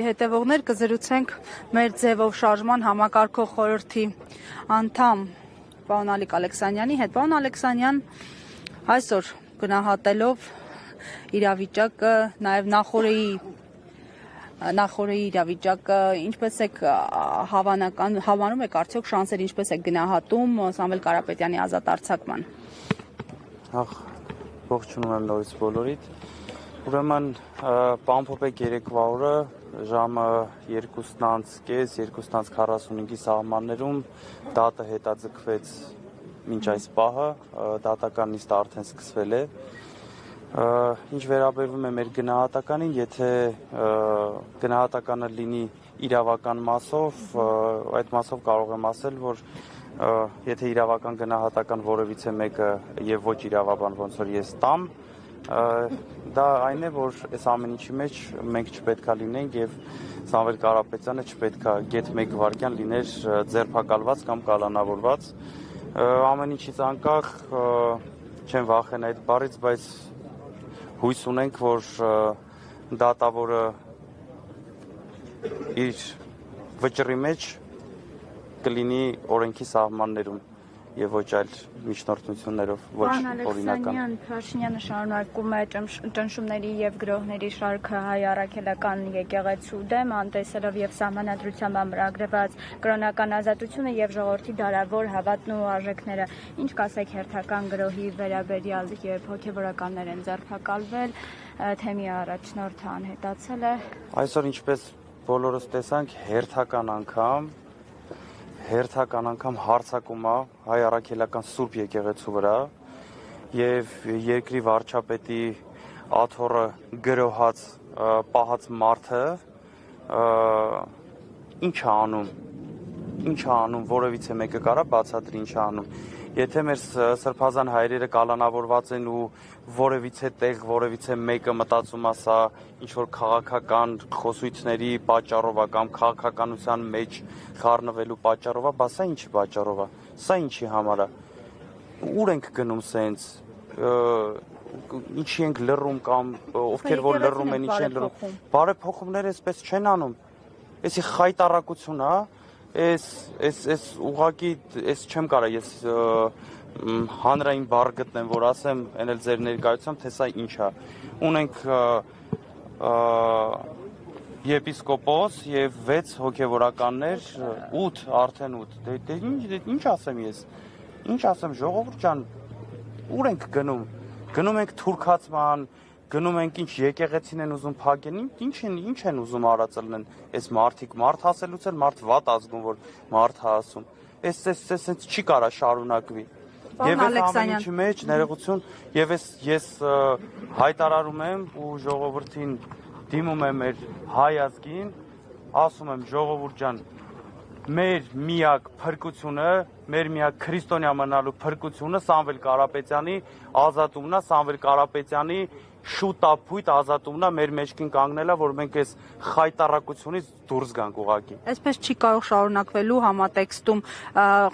Հետևողներ կզրուցենք մեր ձևով շարժման համակարգող խորհրդի անդամ պարոն Ալիկ Ալեքսանյանի հետ։ Պարոն Ալեքսանյան, այսօր գնահատելով իրավիճակը, նաև նախորդի իրավիճակը, ինչպես եք հավանում եք արդյոք շանսեր, ինչպես եք գնահատում Սամվել Կարապետյանի ազատ արձակման։ Ողջունում եմ նորից բոլորիդ։ Ուրեմն պամփոփեք երեկվա օրը ժամը 2:30, 2:45-ի սահմաններում դատը հետաձգվեց մինչ այս պահը, դատական նիստը արդեն սկսվել է։ Ինչ վերաբերվում է մեր գնահատականին, եթե գնահատականը լինի իրավական մասով, այդ մասով կարող եմ ասել, որ եթե իրավական գնահատական որևիցե մեկը եւ ոչ իրավաբան ոնց որ ես տամ, դա այն է, որ այս ամեն ինչի մեջ մենք չպետքա լինենք եւ Սամվել Կարապետյանը չպետքա գեթ 1 վայրկյան լիներ ձերբակալված կամ կալանավորված։ Ամեն ինչից անկախ չեմ վախենա այդ բառից, բայց հույս ունենք, որ դատավորը իր վճռի մեջ կլինի օրենքի սահմաններում եւ ոչ այլ միջնորդություններով, ոչ օրինական։ Փաշինյանը շարունակում է ճնշումների եւ գրոհների շարքը հայ առաքելական եկեղեցու դեմ, անտեսելով եւ սահմանադրությամբ ամրագրված կրոնական ազատությունը եւ ժողովրդի դարավոր հավատն ու արժեքները։ Ինչ կասեք հերթական գրոհի վերաբերյալ, երբ հոգեվորականներ են ձերբակալվել, թեմի առաջնորդը անհետացել է։ Այսօր ինչպես բոլորս տեսանք, հերթական անգամ հարձակում է հայ առաքելական Սուրբ եկեղեցու վրա եւ երկրի վարչապետի աթոռը գրոհած պահած մարդը ինչ է անում, որևիցե մեկը կարա բացատրի ինչ է անում։ Եթե մեր սրբազան հայրերը կալանավորված են ու որևիցե տեղ, որևիցե մեկը մտածում է սա ինչ որ քաղաքական խոսույթների պատճառով է կամ քաղաքականության մեջ խառնվելու պատճառով է, բա սա ինչի պատճառով է, սա ինչի համար է, ուր ենք գնում սենց, ինչի ենք լռում կամ ովքեր որ լռում են, ինչ են լռում, բարեփոխումները այսպես չեն անում, էսի խայտառակություն է, Ես ուղղակի չեմ կարա ես հանրային բառ գտնեմ, որ ասեմ, այն էլ ձեր ներկայությամբ, թե սա ինչ է։ Ունենք եպիսկոպոս եւ 6 հոգեվորականներ, 8 արդեն 8։ Դե ինչ ասեմ ես։ Ինչ ասեմ, ժողովուրդ ջան, ուր ենք գնում։ Գնում ենք թուրքացման, գնում ենք ինչ եկեղեցին են ուզում փակեն, ինչ են ուզում արածելն այս մարդիկ, մարդ հասելուց էլ մարդ վատ ազգում, որ մարդ հասում։ Այս չի կարա շարունակվի։ Եվ այս ամեն ինչի մեջ ներողություն, եւ ես հայտարարում եմ ու ժողովրդին դիմում եմ մեր հայ ազգին, ասում եմ ժողովուրդ ջան, մեր միակ փրկությունը, մեր միակ քրիստոնյա մնալու փրկությունը Սամվել Կարապետյանի ազատումն է, Սամվել Կարապետյանի շուտապույտ ազատումն է, մեր մեջքին կանգնելա, որ մենք այս խայտառակությունից դուրս գանք ուղղակի։ Այսպես չի կարող շարունակվելու համատեքստում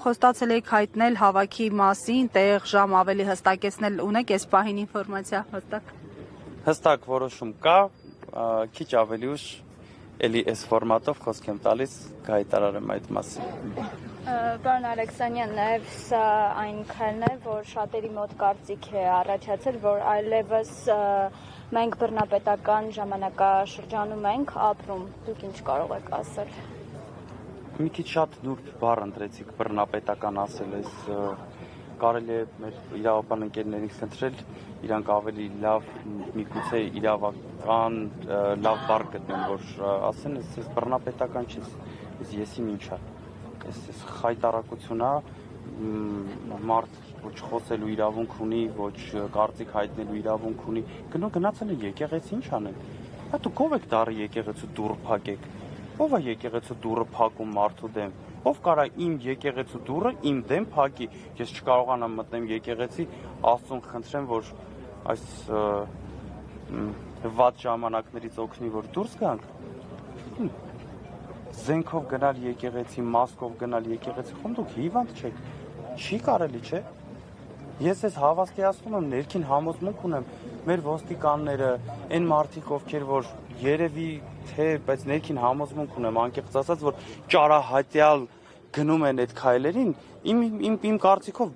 խոստացել եք հայտնել հավաքի մասին, տեղ, ժամ ավելի հստակեցնել, ունեք այս պահին ինֆորմացիա հստակ։ Հստակ որոշում կա, քիչ ավելի ուշ էլի այս ֆորմատով խոսք եմ տալիս, կհայտարարեմ այդ մասին։ Պարոն Ալեքսանյան, նաև սա այն քայլն է, որ շատերի մոտ կարծիք է առաջացել, որ այլևս մենք բռնապետական ժամանակաշրջանում ենք ապրում։ Դուք ինչ կարող եք ասել։ Մի քիչ շատ նուրբ բառ ընտրեցիք բռնապետական ասել, կարելի է մեր իրավաբան ընկերներին խնդրել, իրանք ավելի լավ միգուցե իրավական լավ բառ գտնեն, որ ասեն, այս բռնապետական չի, եսիմ ինչ է, այս խայտառակություն է, մարդ ոչ խոսելու իրավունք ունի, ոչ կարծիք հայտնելու իրավունք ունի, գնացել է եկեղեցի ինչ անեն, հա դուք ով եք դառը եկեղեցու դուռը փակեք, ով է եկեղեցու դուռը փակում մարդու դեմ, ով կարա իմ եկեղեցու դուռը իմ դեմ փակի, ես չկարողանամ մտնեմ եկեղեցի, Աստծուն խնդրեմ, որ այս վատ ժամանակներից օգնի, որ դուրս գանք, զենքով գնալ եկեղեցի, մասկով գնալ եկեղեցի, խոմ դուք հիվանդ չեք, չի կարելի, չէ, ես ես հավաստիացնում եմ, ներքին համոզմունք ունեմ, մեր ոստիկանները, այն մարդիկ, ովքեր որ երևի թե բայց ներքին համոզմունք ունեմ անկեղծ ասած, որ ճարահատյալ գնում են այդ քայլերին, իմ կարծիքով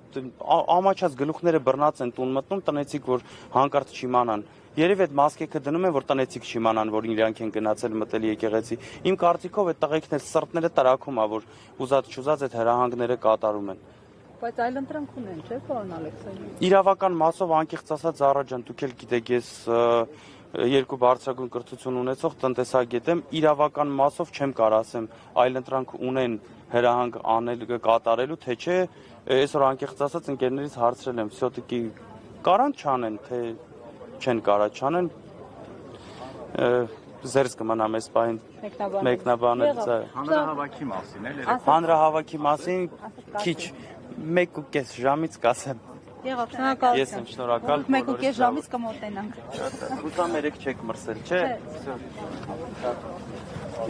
ամաչած գլուխները բռնած են տուն մտնում, տնեցիք որ հանկարծ չիմանան։ Երևի այդ մասկեքը դնում են, որ տնեցիք չիմանան, որ իրանք են գնացել մտել եկեղեցի։ Իմ կարծիքով այդ տղեկներ սրտները տրաքում է, որ ուզած-չուզած այդ հրահանգները կատարում են։ Բայց այլ ընտրանք ունեն, չէ՞, պարոն Ալեքսանյան։ Իրավական մասով անկեղծ ասած Զարաջան, դուք էլ գիտեք, ես երկու բարձրագույն կրթություն ունեցող տնտեսագետ եմ, իրավական մասով չեմ կարող ասեմ, այլ ընտրանք ունեն հրահանգ անել կատարելու, թե չէ, այսօր անկեղծ ասած ընկերներից հարցրել եմ, всё-таки կարան չանեն, թե չեն կարող չանեն, զերծ կմնամ այս պահին մեկնաբանել։ Հանրահավաքի մասին էլ Հանրահավաքի մասին քիչ 1.5 ժամից կասեմ։ Եղավ, շնորհակալ։ Ես եմ շնորհակալ։ 1.5 ժամից կմոտենանք։ Հուսամ երեք չեք մրսել, չէ՞։